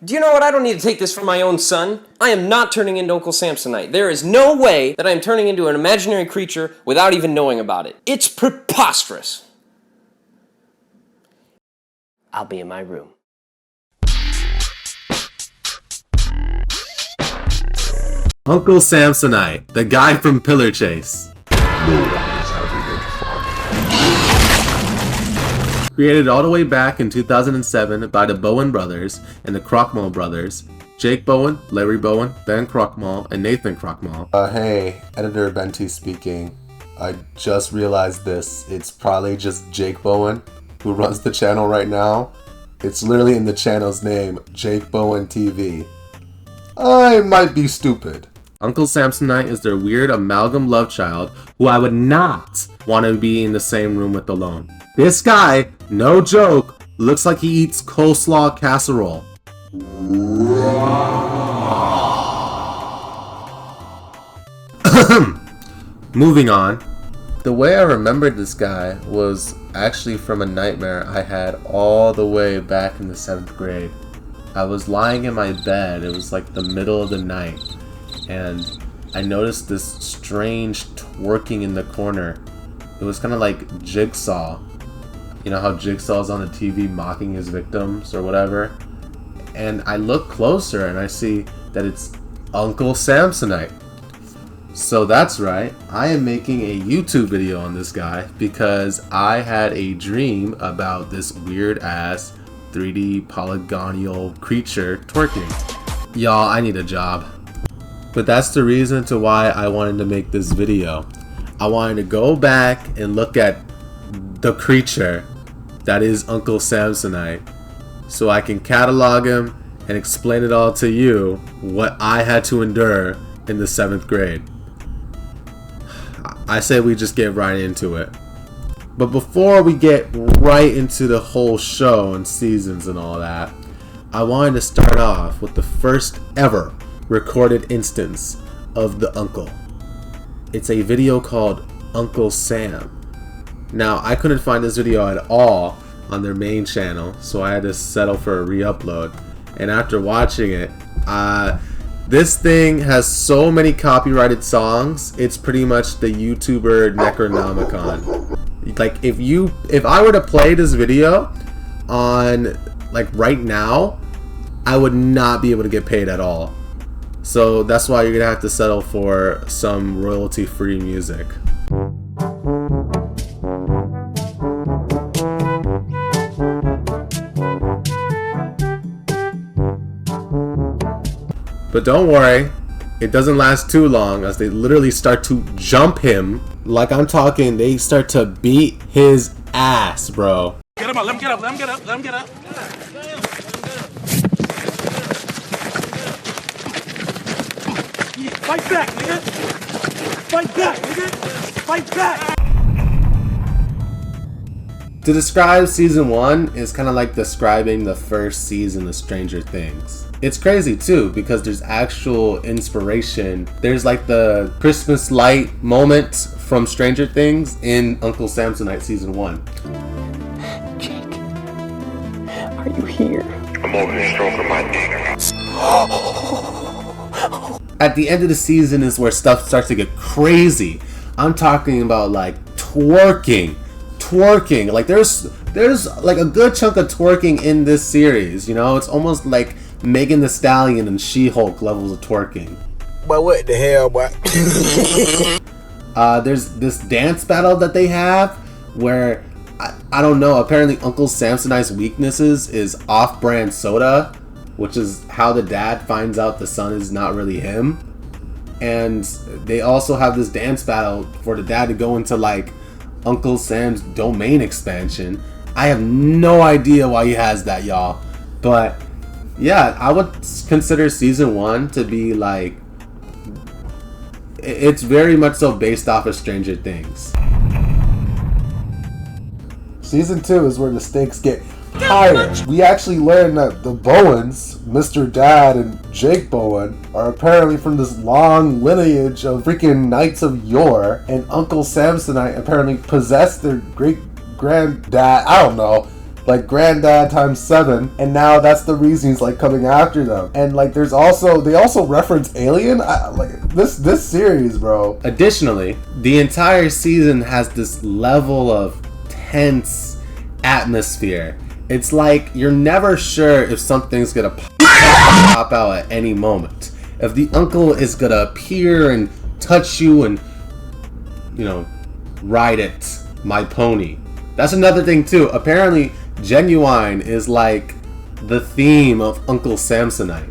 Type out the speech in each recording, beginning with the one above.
Do you know what? I don't need to take this from my own son. I am not turning into Uncle Samsonite. There is no way that I am turning into an imaginary creature without even knowing about it. It's preposterous. I'll be in my room. Uncle Samsonite, the guy from Pillar Chase. Created all the way back in 2007 by the Bowen brothers and the Krochmal brothers. Jake Bowen, Larry Bowen, Ben Krochmal, and Nathan Krochmal. Hey, Editor Benti speaking. I just realized this. It's probably just Jake Bowen who runs the channel right now. It's literally in the channel's name, Jake Bowen TV. I might be stupid. Uncle Samsonite is their weird amalgam love child who I would not want to be in the same room with alone. This guy, no joke, looks like he eats coleslaw casserole. Moving on. The way I remembered this guy was actually from a nightmare I had all the way back in the 7th grade. I was lying in my bed, it was like the middle of the night, and I noticed this strange twerking in the corner. It was kind of like Jigsaw. You know how Jigsaw's on the TV mocking his victims or whatever? And I look closer and I see that it's Uncle Samsonite. So that's right, I am making a YouTube video on this guy because I had a dream about this weird ass 3D polygonal creature twerking. Y'all, I need a job. But that's the reason to why I wanted to make this video. I wanted to go back and look at the creature that is Uncle Samsonite so I can catalog him and explain it all to you what I had to endure in the 7th grade. I say we just get right into it. But before we get right into the whole show and seasons and all that, I wanted to start off with the first ever recorded instance of the uncle. It's a video called Uncle Sam. Now, I couldn't find this video at all on their main channel, so I had to settle for a re-upload. And after watching it, this thing has so many copyrighted songs, it's pretty much the YouTuber Necronomicon. Like, if I were to play this video on, like, right now, I would not be able to get paid at all. So that's why you're gonna have to settle for some royalty-free music. But don't worry, it doesn't last too long as they literally start to jump him. Like I'm talking, they start to beat his ass, bro. Get him up, let him get up, let him get up, let him get up. Fight back, nigga! Fight back, nigga! Fight back! To describe season 1 is kind of like describing the first season of Stranger Things. It's crazy too because there's actual inspiration. There's like the Christmas light moment from Stranger Things in Uncle Samsonite season 1. Jake, are you here? I'm over here stroking my dick. At the end of the season is where stuff starts to get crazy. I'm talking about like twerking. Like there's like a good chunk of twerking in this series, you know? It's almost like Megan Thee Stallion and She-Hulk levels of twerking. But what the hell, boy? There's this dance battle that they have where I don't know, apparently Uncle Samsonite's weaknesses is off-brand soda, which is how the dad finds out the son is not really him. And they also have this dance battle for the dad to go into like Uncle Sam's domain expansion. I have no idea why he has that, y'all. But yeah, I would consider season 1 to be like, it's very much so based off of Stranger Things. Season 2 is where the stakes get higher. We actually learn that the Bowens, Mr. Dad and Jake Bowen, are apparently from this long lineage of freaking knights of yore, and Uncle Samsonite apparently possessed their great granddad. I don't know. like granddad times 7, and now that's the reason he's like coming after them. And like they also reference Alien. This series, bro. Additionally, the entire season has this level of tense atmosphere. It's like you're never sure if something's gonna pop out at any moment. If the uncle is gonna appear and touch you and, you know, ride it, my pony. That's another thing too. Apparently, Ginuwine is like the theme of Uncle Samsonite.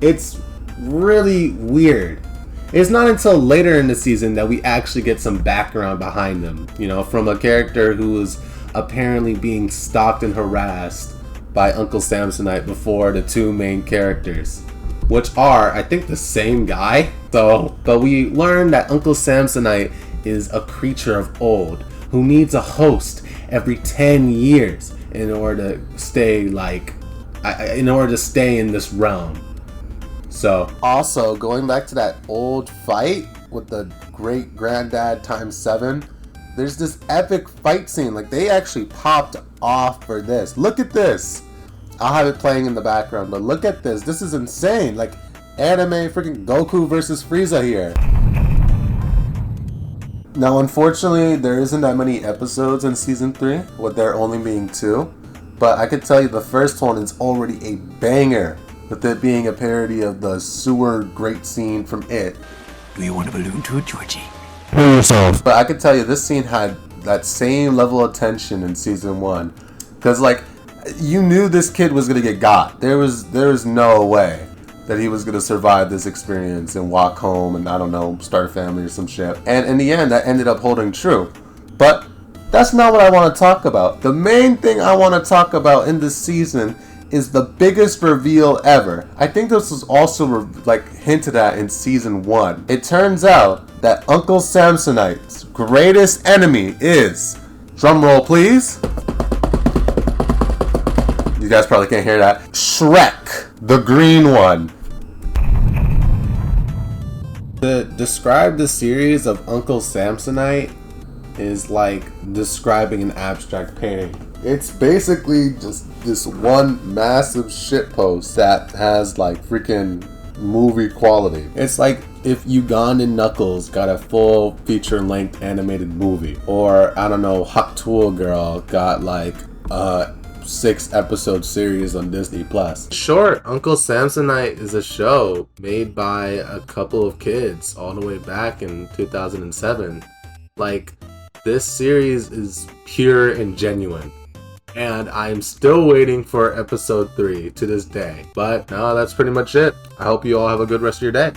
It's really weird. It's not until later in the season that we actually get some background behind them, you know, from a character who is apparently being stalked and harassed by Uncle Samsonite before the two main characters, which are, I think, the same guy. But we learn that Uncle Samsonite is a creature of old who needs a host every 10 years in order to stay in this realm. So Also, going back to that old fight with the great granddad times 7, there's this epic fight scene. Like, they actually popped off for this. Look at this. I'll have it playing in the background, but look at this. This is insane. Like, anime freaking Goku versus Frieza here. Now, unfortunately, there isn't that many episodes in season 3, with there only being 2. But I could tell you the first one is already a banger, with it being a parody of the sewer great scene from It. Do you want a balloon too, Georgie? But I could tell you this scene had that same level of tension in season 1. Because, like, you knew this kid was going to get got. There was no way that he was going to survive this experience and walk home and, I don't know, start a family or some shit. And in the end, that ended up holding true. But that's not what I want to talk about. The main thing I want to talk about in this season is the biggest reveal ever. I think this was also hinted at in season 1. It turns out that Uncle Samsonite's greatest enemy is, drumroll please, you guys probably can't hear that, Shrek, the green one. to describe the series of Uncle Samsonite is like describing an abstract painting. It's basically just this one massive shitpost that has like freaking movie quality. It's like if Ugandan Knuckles got a full feature-length animated movie, or I don't know, Hot Tool Girl got like a 6-episode series on Disney Plus. Short, Uncle Samsonite is a show made by a couple of kids all the way back in 2007. Like, this series is pure and genuine. And I'm still waiting for episode 3 to this day. But no, that's pretty much it. I hope you all have a good rest of your day.